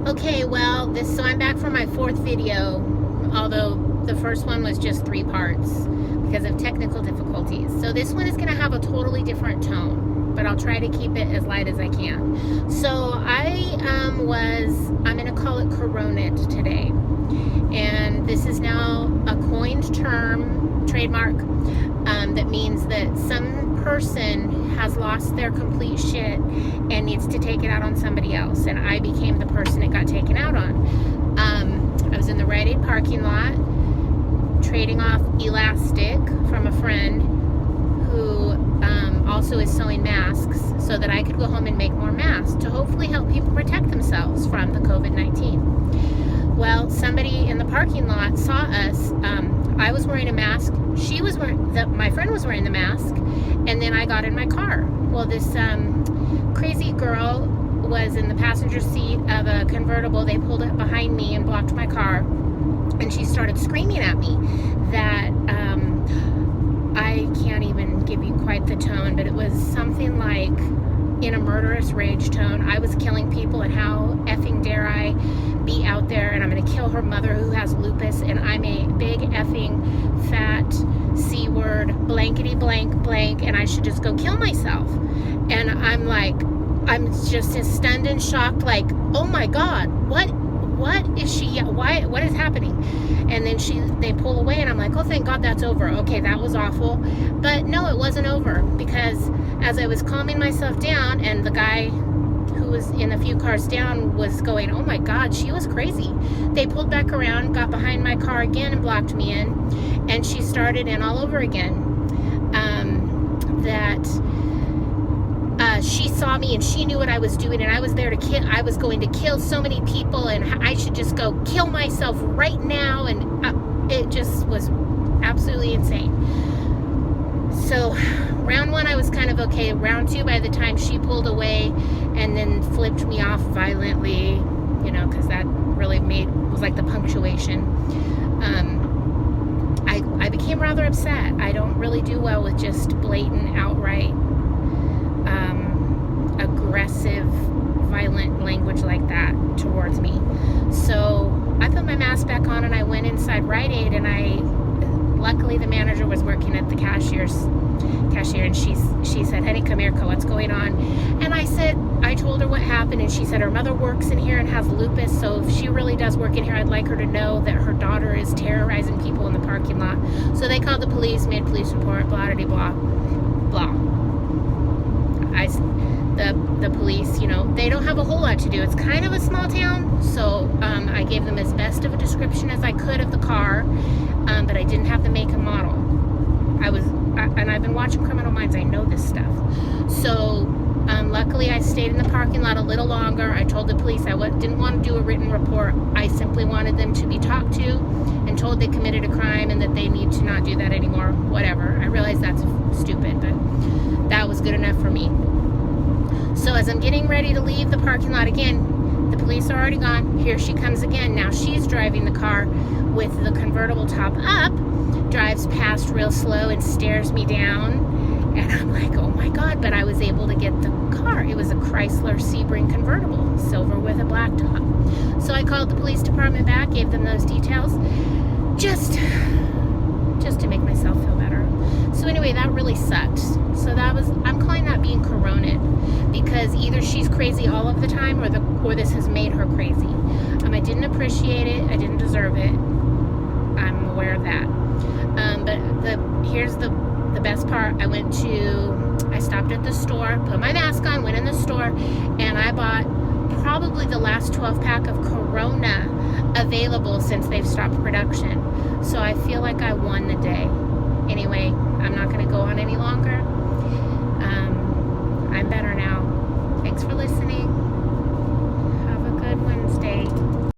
Okay, well, so I'm back for my fourth video, although the first one was just 3 parts because of technical difficulties. So this one is going to have a totally different tone, but I'll try to keep it as light as I can. So I'm going to call it Coronit today. And this is now a coined term, trademark, that means that some person has lost their complete shit and needs to take it out on somebody else. And I became the person it got taken out on. I was in the Rite Aid parking lot trading off elastic from a friend who also is sewing masks so that I could go home and make more masks to hopefully help people protect themselves from the COVID-19. Well, somebody in the parking lot saw us. I was wearing a mask. My friend was wearing the mask, and then I got in my car. Well, this crazy girl was in the passenger seat of a convertible. They pulled up behind me and blocked my car, and she started screaming at me that I can't even give you quite the tone, but it was something like in a murderous rage tone. I was killing people, and how effing dare I be out there, and I'm going to kill her mother who has lupus, and I'm a big effing fat C word, blankety blank blank, and I should just go kill myself. And I'm just as stunned and shocked, like, oh my God, what is she, what is happening? And then they pull away, and I'm like, oh, thank God that's over. Okay, that was awful. But no, it wasn't over, because as I was calming myself down, and the guy who was in a few cars down was going, oh my God, she was crazy. They pulled back around, got behind my car again and blocked me in, and she started in all over again. She saw me and she knew what I was doing, and I was there to kill. I was going to kill so many people, and I should just go kill myself right now. And it just was absolutely insane. So round 1, I was kind of okay. Round 2, by the time she pulled away and then flipped me off violently, because that really was like the punctuation. I became rather upset. I don't really do well with just blatant, outright, aggressive, violent language like that towards me. So I put my mask back on, and I went inside Rite Aid, and luckily the manager was working at the cashier, and she said, honey, come here, what's going on? And I told her what happened, and she said her mother works in here and has lupus, so if she really does work in here, I'd like her to know that her daughter is terrorizing people in the parking lot. So they called the police, made a police report, blah, blah, blah, blah. The police, they don't have a whole lot to do. It's kind of a small town, so I gave them as best of a description as I could of the car, but I didn't have the make and model. And I've been watching Criminal Minds. I know this stuff. So luckily I stayed in the parking lot a little longer. I told the police I didn't want to do a written report. I simply wanted them to be talked to and told they committed a crime and that they need to not do that anymore. Whatever. I realize that's stupid, but that was good enough for me. So as I'm getting ready to leave the parking lot again, the police are already gone. Here she comes again. Now she's driving the car with the convertible top up, drives past real slow and stares me down. And I'm like, oh my God, but I was able to get the car. It was a Chrysler Sebring convertible, silver with a black top. So I called the police department back, gave them those details, just to make myself feel better. So anyway, that really sucked. So I'm calling that being Coronit, because either she's crazy all of the time, or this has made her crazy. I didn't appreciate it. I didn't deserve it. I'm aware of that. But here's the best part. I stopped at the store, put my mask on, went in the store, and I bought probably the last 12-pack of Corona available since they've stopped production. So I feel like I won the day. Anyway, I'm not going to